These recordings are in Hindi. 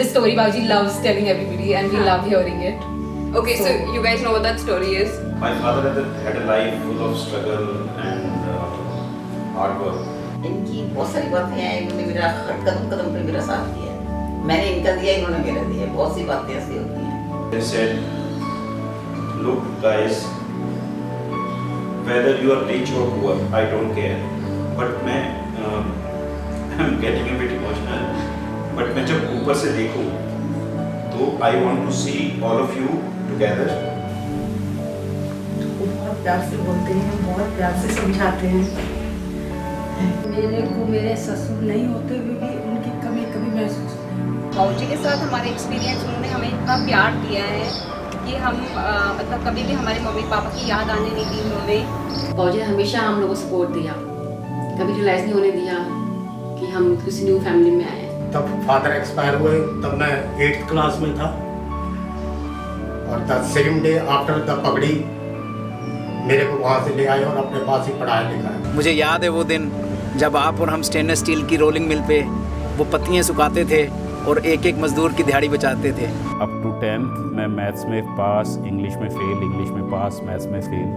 this story Babuji loves telling everybody, and we love hearing it. Okay, so you guys know what that story is. My father had a life full of struggle and hard work. इनकी बहुत सारी बातें हैं, इन्होंने मेरा हर कदम कदम पे मेरा साथ दिया है, मैंने इनका दिया, इन्होंने मेरा दिया, बहुत सी बातें ऐसी होती हैं. They said, look guys, whether you are rich or poor, I don't care. But मैं I'm getting a bit emotional. But मैं जब ऊपर से देखूं, तो I want to see all of you together. बहुत प्यार से बोलते हैं, बहुत प्यार से समझाते हैं. मेरे को मेरे ससुर नहीं होते हुए भी उनकी कमी कभी महसूस नहीं. बाबूजी के साथ हमारे एक्सपीरियंस, उन्होंने हमें इतना प्यार दिया है कि हम मतलब कभी भी हमारे मम्मी पापा की याद आने नहीं दी उन्होंने. बाबूजी ने हमेशा हम लोगों को सपोर्ट दिया, कभी रियलाइज़ नहीं होने दिया कि हम किसी न्यू फैमिली में आए. तब फादर एक्सपायर हुए, तब मैं 8th क्लास में था, और the same day after the पगड़ी मेरे को वहाँ से ले आए और अपने पास ही पढ़ाया लिखाया. मुझे याद है वो दिन जब आप और हम स्टेनलेस स्टील की रोलिंग मिल पे वो पत्तियाँ सुखाते थे और एक एक मजदूर की दिहाड़ी बचाते थे. अप टू 10th मैं मैथ्स में पास, इंग्लिश में फेल, इंग्लिश में पास, मैथ्स में फेल.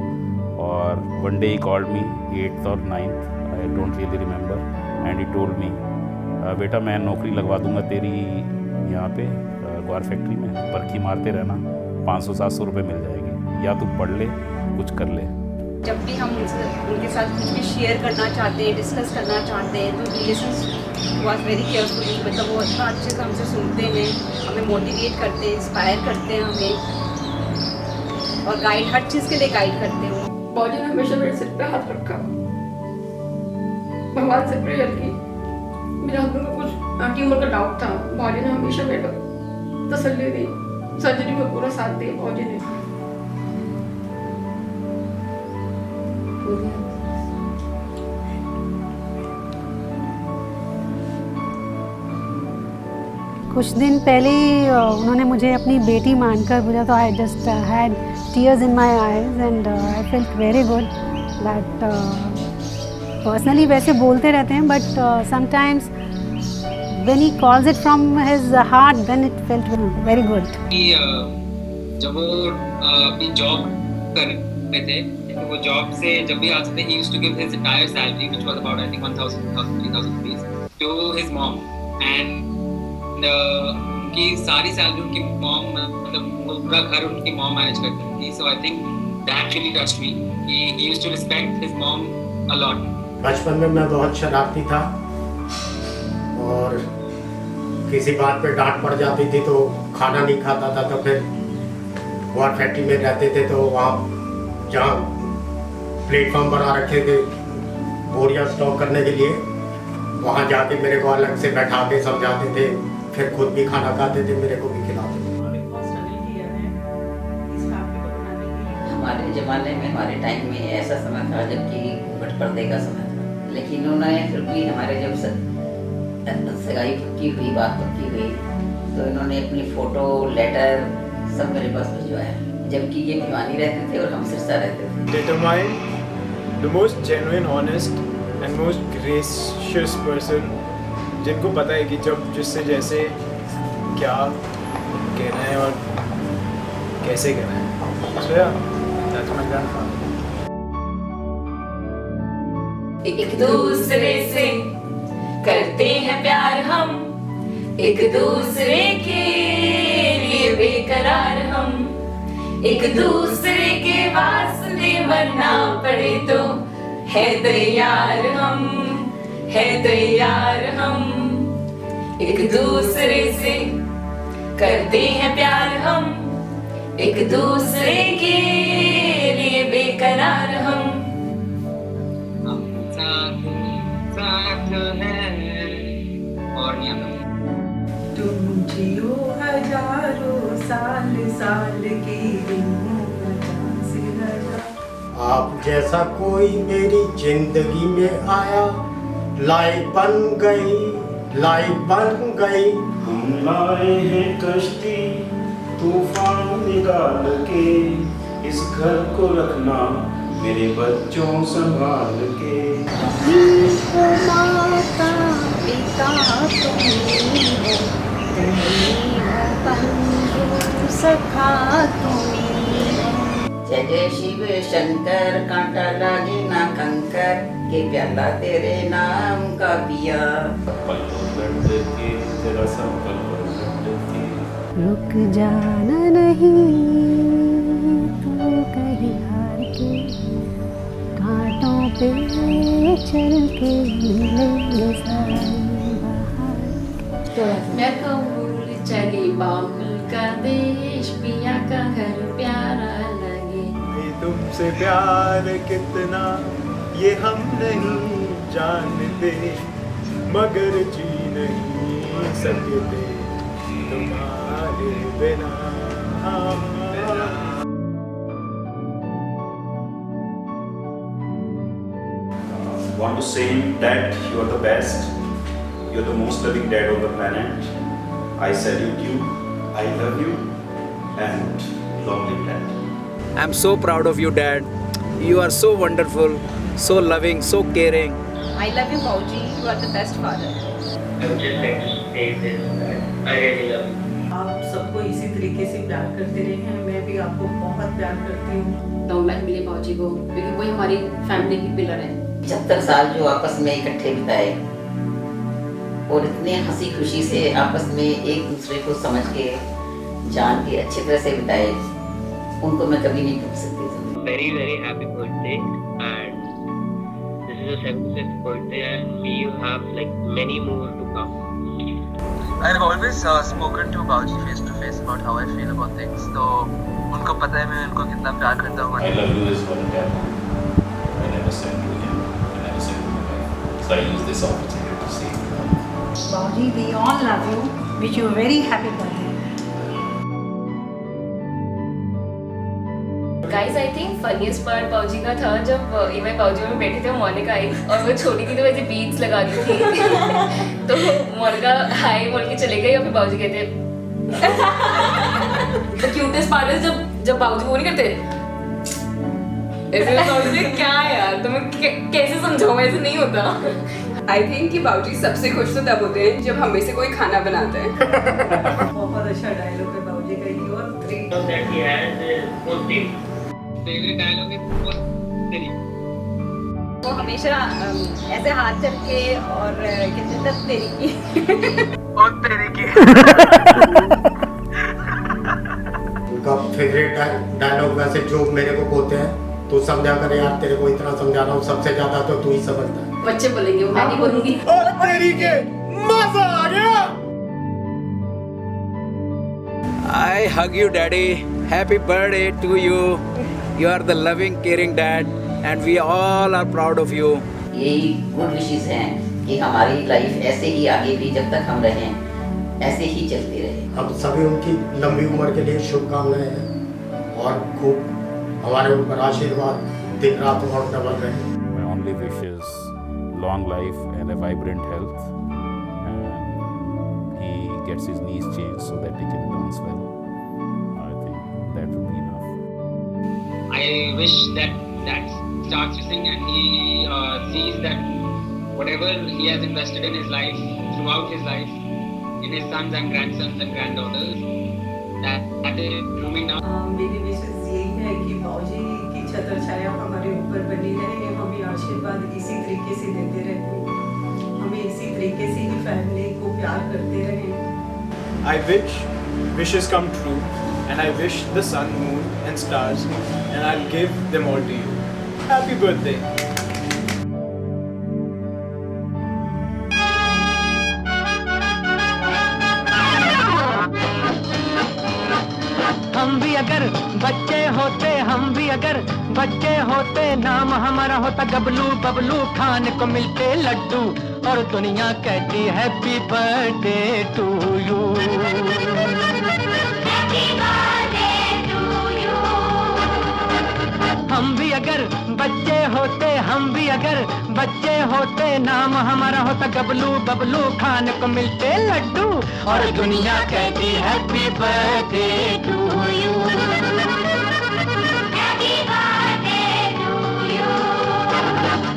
और one day he called me 8th और 9th, I don't really remember, and he told me बेटा मैं नौकरी लगवा दूंगा तेरी यहाँ पे ग्वार फैक्ट्री में, बर्खी मारते रहना, 500-700 रुपये मिल जाएगी, या तू पढ़ ले कुछ कर ले. जब भी हम उनके साथ कुछ भी शेयर करना चाहते हैं, डिस्कस करना चाहते हैं, तो रिलेशन वॉज वेरी केयरफुल. मतलब वो इतना अच्छे से हमसे सुनते हैं, हमें मोटिवेट करते हैं, इंस्पायर करते हैं हमें, और गाइड, हर चीज़ के लिए गाइड करते हैं. बाबूजी ने हमेशा मेरे सिर पे हाथ रखा, भगवान से प्रेयर की. मेरे हस्बैंड को कुछ ट्यूमर का डाउट था, बाबूजी ने हमेशा मेरे को तसल्ली दी, सर्जरी में पूरा साथ दिया बाबूजी ने. कुछ दिन पहले ही उन्होंने मुझे अपनी बेटी मानकर बोला, तो I just had tears in my eyes and I felt very good that. Personally वैसे बोलते रहते हैं, but sometimes when he calls it from his heart then it felt very good. जब वो अपनी जॉब कर रहे थे, तो वो जॉब से जब भी आते थे, he used to give his entire salary, which was about I think 1,000-3,000 rupees, to his mom. And उनकी सारी सैलरी उनकी मॉम, मतलब पूरा घर उनकी मॉम मैनेज करती थी. So I think that really touched me. He used to respect his mom a lot. बचपन में मैं बहुत शरारती था, और किसी बात पे डांट पड़ जाती थी तो खाना नहीं खाता था. तो फिर ग्वार फैक्ट्री में रहते थे, तो वहाँ जहाँ प्लेटफॉर्म बना रखे थे बोरियां स्टॉक करने के लिए, वहाँ जाके मेरे को अलग से बैठा के समझाते थे, फिर खुद भी खाना खाते थे, मेरे को भी खिलाते थे. हमारे ज़माने में, हमारे टाइम में ऐसा समय था जबकि घूंघट पर्दे का समय था, लेकिन उन्होंने फिर भी हमारे जब सगाई पक्की हुई, बात पक्की हुई, तो इन्होंने अपनी फ़ोटो, लेटर सब मेरे पास भिजवाया, जबकि ये भिवानी रहते थे और हम सिरसा रहते थे. Determined, the most genuine, honest and most gracious person, जिनको पता है कि जब जिससे जैसे क्या कहना है और कैसे कहना है. So yeah, that's my grandfather. एक दूसरे से करते हैं प्यार हम, एक दूसरे के लिए बेकरार हम, एक दूसरे के वास्ते मरना पड़े तो है तैयार हम, है तैयार हम. एक दूसरे से करते हैं प्यार हम, एक दूसरे के लिए बेकरार हम. साथ हैं और तुम जियो हजारों साल, साल की आप जैसा कोई मेरी जिंदगी में आया, लाइफ बन गई, लाइफ बन गई. हम लाए हैं कश्ती तूफान निकाल के, इस घर को रखना मेरे बच्चों संभाल के. माता पिता तुम हो, सखा तुम्ही जय जय शिव शंकर कांटा लागे ना कंकर के प्याला तेरे नाम का पिया। रुक जाना नहीं तू कहीं हार के, कांटों पे चल के मिलेंगे सारे बहार। मैं कबूल चली बाबुल का देश, पिया का घर प्यारा लगे। तुमसे प्यार कितना ये हम नहीं जानते, मगर जी नहीं सकते तुम्हारे बिना। Want to say that you are the best, you are the most loving dad on the planet. I salute you, I love you, and long live dad. I'm so proud of you, Dad. You are so wonderful, so loving, so caring. I love you, Bauji. You are the best father. I would just like to say this, that I really love you. आप सबको इसी तरीके से प्यार करते रहे हैं, मैं भी आपको बहुत प्यार करती हूँ। लॉन्ग लाइफ मिले बाबूजी को, क्योंकि वही हमारी फैमिली की पिलर है। 75 साल जो आपस में इकट्ठे बिताए और इतने हंसी खुशी से आपस में एक दूसरे को समझ के जान के अच्छी तरह से बिताए, उनको मैं कभी नहीं भूल सकती। Very very happy birthday, and this is your 75th birthday, and may you have like many more to come. I've always spoken to Bauji face to face about how I feel about things. तो उनको पता है मैं उनको कितना प्यार करता हूँ। I love you is one dad. I never said to him, I never said to my wife. So I use this opportunity to say. Bauji, we all love you. Wish you a very happy birthday. Guys I think funniest part बाबूजी का था जब इवन बाबूजी में बैठे थे, मोनिका आई और वो छोटी थी तो वैसे बीट्स लगा रही थी तो मोनिका हाय बोल के चले गई और फिर बाबूजी कहते द क्यूटेस्ट पार्ट इज जब बाबूजी वो नहीं करते ऐसे बाबूजी क्या यार तुम्हें कैसे समझाऊं, ऐसे नहीं होता। आई थिंक कि बाबूजी सबसे खुश तो तब होते हैं जब हमें से कोई खाना बनाता है। बहुत अच्छा डायलॉग है बाबूजी का ये। और That he has favorite dialogue is बहुत तेरी। वो हमेशा ऐसे हाथ करके और कहते तब तेरी की और तेरी की। उनका फेवरेट डायलॉग वैसे जो मेरे को बोलते हैं, तू समझा कर यार, तेरे को इतना समझा रहा हूँ, सबसे ज्यादा तो तू ही समझता है। बच्चे बोलेंगे, मैं नहीं बोलूंगी। और तेरी के मजा आ गया। I hug you, Daddy. Happy birthday to you. You are the loving, caring dad, and we all are proud of you. यही गुड विशेस हैं कि हमारी लाइफ ऐसे ही आगे भी जब तक हम रहें ऐसे ही चलती रहे। अब सभी उनकी लंबी उम्र के लिए शुभकामनाएं हैं और खूब हमारे ऊपर आशीर्वाद दिन रात और डबल रहे। My only wish is long life and a vibrant health, and he gets his knees changed so that he can dance well. I think that would be enough. I wish that starts to sing and he sees that whatever he has invested in his life, throughout his life, in his sons and grandsons and granddaughters, that is blooming now. मेरी विशेष यही है कि बाबूजी की छत्र छाया हमारे ऊपर बनी रहे, हमें आशीर्वाद इसी तरीके से देते रहे, हमें इसी तरीके से ही फैमिली को प्यार करते रहे। I wish wishes come true, and I wish the sun, moon, and stars, and I'll give them all to you. Happy birthday. हम भी अगर बच्चे होते, हम भी अगर बच्चे होते, नाम हमारा होता गबलू बबलू, खाने को मिलते लड्डू और दुनिया कहती हैप्पी बर्थडे टू यू। हम भी अगर बच्चे होते, हम भी अगर बच्चे होते, नाम हमारा होता गबलू बबलू, खाने को मिलते लड्डू और दुनिया कहती हैप्पी बर्थडे टू यू।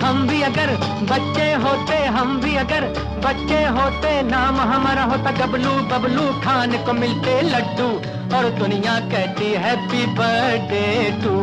हम हम भी अगर बच्चे होते, हम भी अगर बच्चे होते, नाम हमारा होता गबलू बबलू, खाने को मिलते लड्डू और दुनिया कहती हैप्पी बर्थडे टू